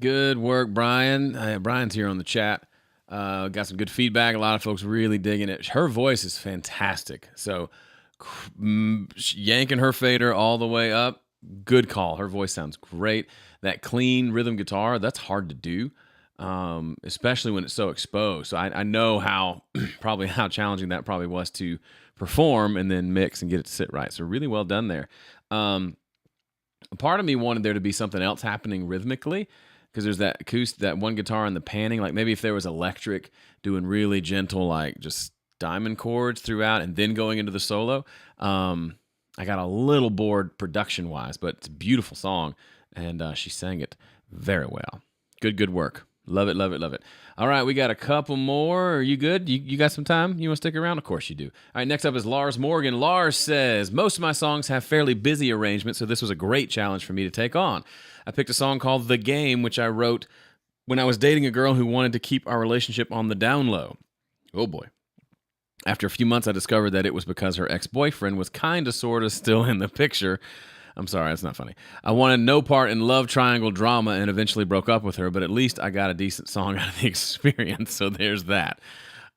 Good work, Brian. Brian's here on the chat. Got some good feedback. A lot of folks really digging it. Her voice is fantastic. So yanking her fader all the way up, good call. Her voice sounds great. That clean rhythm guitar, that's hard to do, especially when it's so exposed. So I know how probably how challenging that probably was to perform and then mix and get it to sit right. So really well done there. A part of me wanted there to be something else happening rhythmically, because there's that acoustic, that one guitar and the panning, like maybe if there was electric doing really gentle, like just diamond chords throughout and then going into the solo. I got a little bored production wise, but it's a beautiful song, and she sang it very well. Good work. Love it, love it, love it. All right, we got a couple more. Are you good? You got some time? You want to stick around? Of course you do. All right, next up is Lars Morgan. Lars says, most of my songs have fairly busy arrangements, so this was a great challenge for me to take on. I picked a song called The Game, which I wrote when I was dating a girl who wanted to keep our relationship on the down low. Oh boy. After a few months, I discovered that it was because her ex-boyfriend was kind of, sort of still in the picture. I'm sorry, that's not funny. I wanted no part in love triangle drama and eventually broke up with her, but at least I got a decent song out of the experience, so there's that.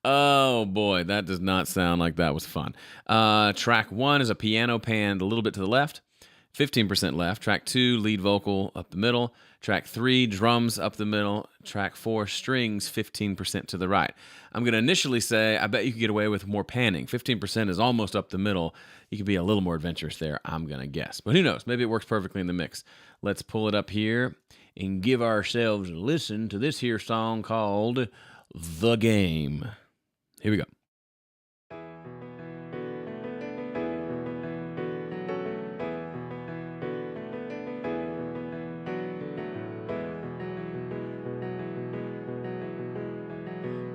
Oh boy, that does not sound like that was fun. Track 1 is a piano panned a little bit to the left, 15% left. Track 2, lead vocal up the middle. Track 3, drums up the middle. Track 4, strings 15% to the right. I'm going to initially say I bet you could get away with more panning. 15% is almost up the middle. You could be a little more adventurous there, I'm going to guess. But who knows? Maybe it works perfectly in the mix. Let's pull it up here and give ourselves a listen to this here song called The Game. Here we go.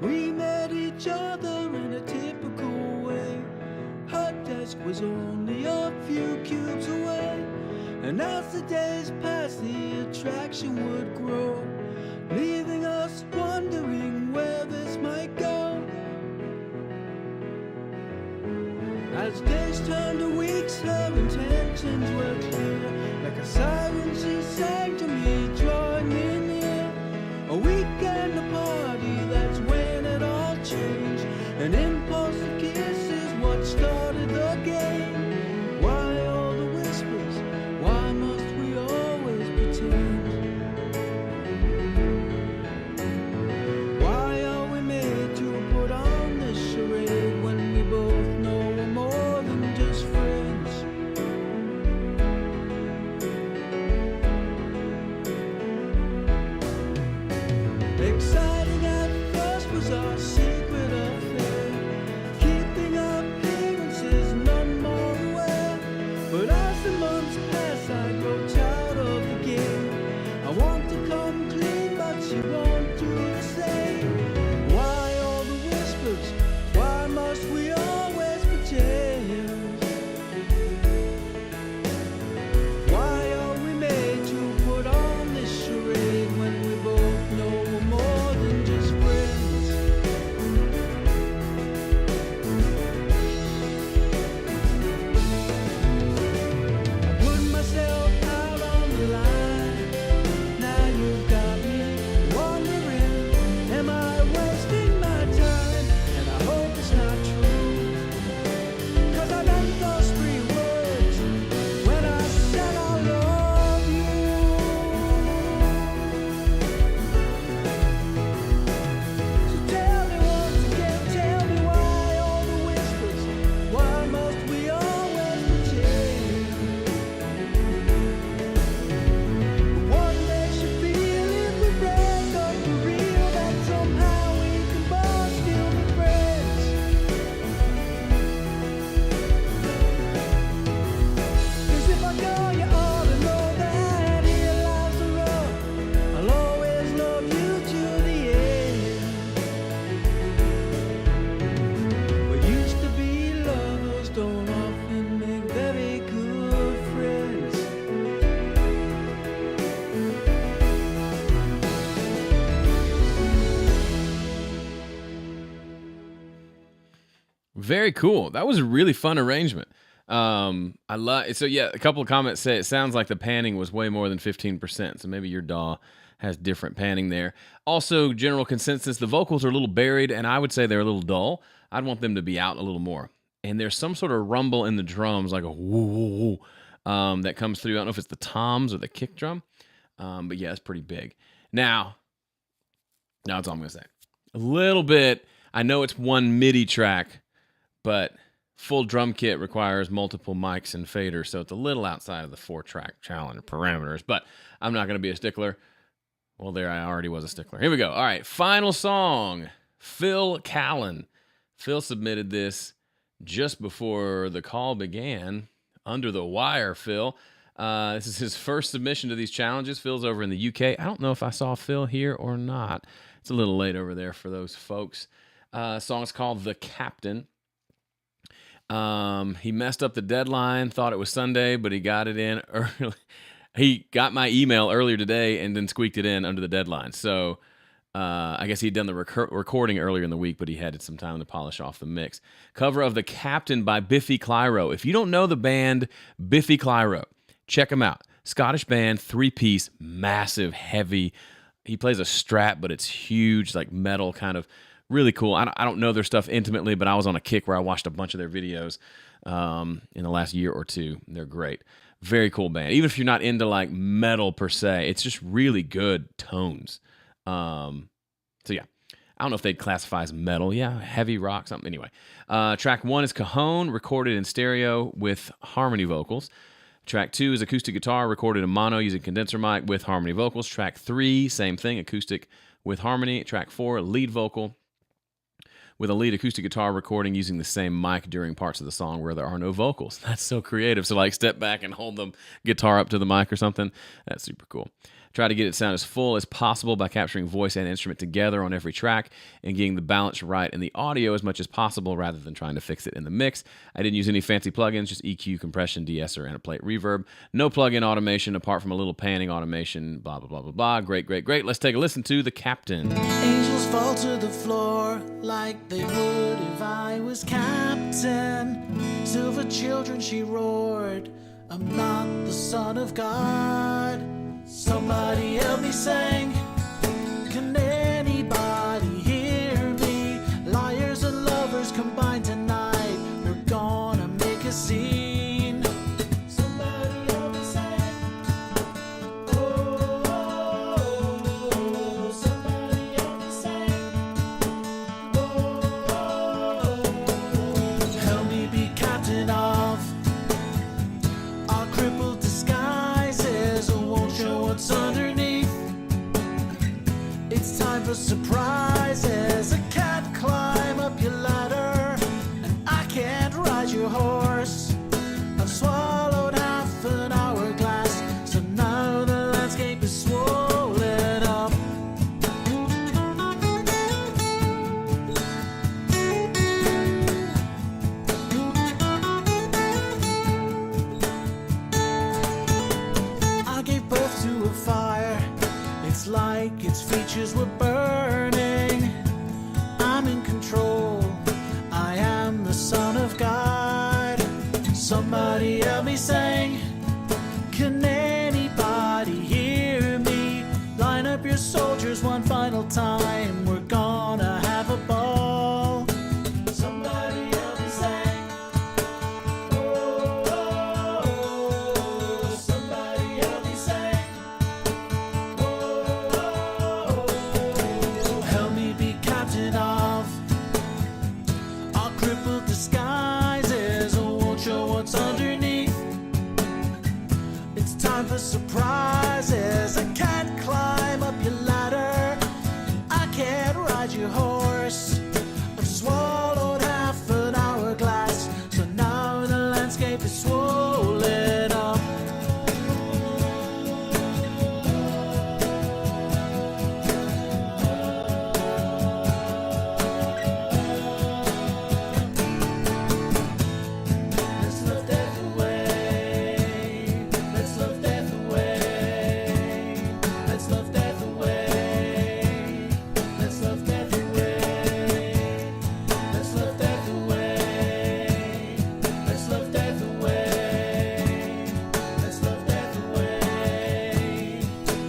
We met each other in a typical way. Her desk was only a few cubes away. And as the days passed, the attraction would grow, leaving us wondering where this might go. As days turned to weeks, her intentions were clear. Like a siren, she sang to me, drawing me near. A weekend, a party, that's when it all changed. An impulse to kiss is what started the game. Why all the whispers? Why must we always pretend? Why are we made to put on this charade when we both know we're more than just friends? Exciting at first was our secret affair, keeping up appearances, none more aware. But as the months pass, I grow tired of the game. I want to come clean, but she won't do the same. Why all the whispers? Why must we always pretend? Why are we made to put on this charade when we both know we're more than just friends? I put myself out on the line. Now you've got me wondering, am I wasting my time? And I hope it's not true, 'cause I meant those 3 words when I said I love you. So tell me once again, tell me why all the whispers? Why must we always pretend? What makes you feel if we break up for real, that somehow we can both still be friends? 'Cause if I go, you ought to know that here lies the rub. I'll always love you to the end. We used to be lovers, don't often make very good friends. Very cool. That was a really fun arrangement. I love. So yeah, a couple of comments say it sounds like the panning was way more than 15%. So maybe your DAW has different panning there. Also, general consensus: the vocals are a little buried, and I would say they're a little dull. I'd want them to be out a little more. And there's some sort of rumble in the drums, like a woo woo woo, that comes through. I don't know if it's the toms or the kick drum, but yeah, it's pretty big. Now that's all I'm gonna say. A little bit. I know it's one MIDI track, but full drum kit requires multiple mics and faders, so it's a little outside of the 4-track challenge parameters, but I'm not going to be a stickler. Well, there, I already was a stickler. Here we go. All right, final song, Phil Callan. Phil submitted this just before the call began. Under the wire, Phil. This is his first submission to these challenges. Phil's over in the UK. I don't know if I saw Phil here or not. It's a little late over there for those folks. Song's called The Captain. He messed up the deadline, thought it was Sunday, but he got it in early. He got my email earlier today and then squeaked it in under the deadline. So I guess he'd done the recording earlier in the week, but he had some time to polish off the mix. Cover of The Captain by Biffy Clyro. If you don't know the band Biffy Clyro, check them out. Scottish band, 3-piece, massive, heavy. He plays a Strat, but it's huge, like metal kind of. Really cool. I don't know their stuff intimately, but I was on a kick where I watched a bunch of their videos in the last year or two. They're great. Very cool band. Even if you're not into like metal per se, it's just really good tones. So yeah, I don't know if they'd classify as metal. Yeah, heavy rock, something. Anyway, track 1 is Cajon, recorded in stereo with harmony vocals. Track 2 is acoustic guitar, recorded in mono using condenser mic with harmony vocals. Track 3, same thing, acoustic with harmony. Track 4, lead vocal with a lead acoustic guitar recording using the same mic during parts of the song where there are no vocals. That's so creative. So like step back and hold the guitar up to the mic or something. That's super cool. Try to get it sound as full as possible by capturing voice and instrument together on every track and getting the balance right in the audio as much as possible rather than trying to fix it in the mix. I didn't use any fancy plugins, just EQ, compression, de-esser, and a plate reverb. No plug-in automation apart from a little panning automation, blah, blah, blah, blah, blah. Great, great, great. Let's take a listen to The Captain. Angels fall to the floor like they would if I was captain. Silver children, she roared, I'm not the son of God. Somebody help me sing. Can anybody hear me? Liars and lovers combined tonight. We're gonna make a scene. Somebody help me sing. Oh, somebody help me sing. Oh, help me be captain of our crippled disguises. Won't show what's underneath. It's time for surprises. A cat climb up your ladder, and I can't ride your horse. I've swallowed half an hourglass, so now the landscape is swollen up. I gave birth to a fire. It's like its features were burning. I'm in control. I am the son of God. Somebody help me sing. Can anybody hear me? Line up your soldiers one final time. We're gonna have a ball. Somebody help me sing. Oh, somebody help me sing. Oh, help me be captain of our crippled disguises. Oh, won't show what's underneath. It's time for surprises. I can't climb up your ladder. I can't ride your horse. I've swallowed half an hourglass, so now the landscape is swollen up. Let's love death away. Let's love death away. Let's love death away. Let's love death away. Let's love death away. Let's love death away. Let's love death away.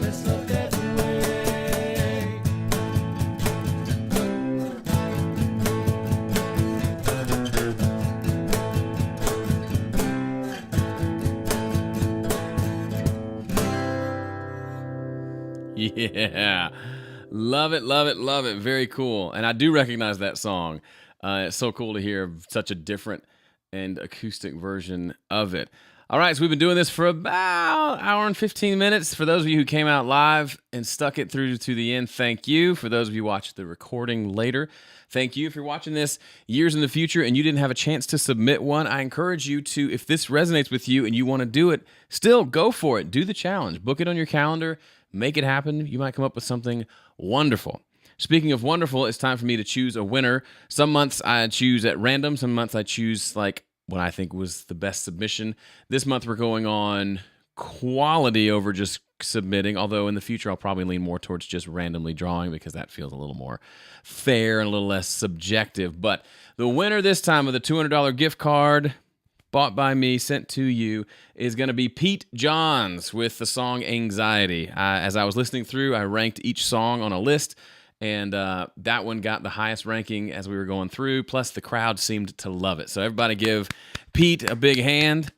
Let's love death away. Yeah. Love it, love it, love it. Very cool. And I do recognize that song. It's so cool to hear such a different and acoustic version of it. All right, so we've been doing this for about an hour and 15 minutes. For those of you who came out live and stuck it through to the end, thank you. For those of you who watched the recording later, thank you. If you're watching this years in the future and you didn't have a chance to submit one, I encourage you to, if this resonates with you and you want to do it, still go for it. Do the challenge. Book it on your calendar. Make it happen. You might come up with something wonderful. Speaking of wonderful, it's time for me to choose a winner. Some months I choose at random. Some months I choose like what I think was the best submission. This month we're going on quality over just submitting, although in the future I'll probably lean more towards just randomly drawing because that feels a little more fair and a little less subjective. But the winner this time of the $200 gift card bought by me, sent to you, is going to be Pete Johns with the song Anxiety. As I was listening through, I ranked each song on a list, and that one got the highest ranking as we were going through, plus the crowd seemed to love it. So everybody give Pete a big hand.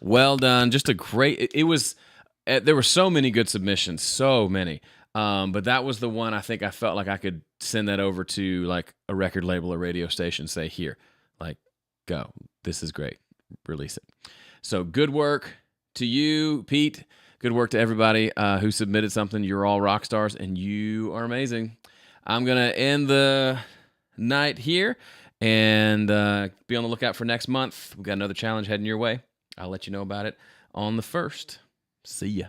Well done. Just a great. It was. There were so many good submissions, so many. But that was the one I think I felt like I could send that over to like a record label or radio station. Say here, like, go. This is great. Release it. So good work to you, Pete. Good work to everybody who submitted something. You're all rock stars, and you are amazing. I'm gonna end the night here and be on the lookout for next month. We got another challenge heading your way. I'll let you know about it on the 1st. See ya.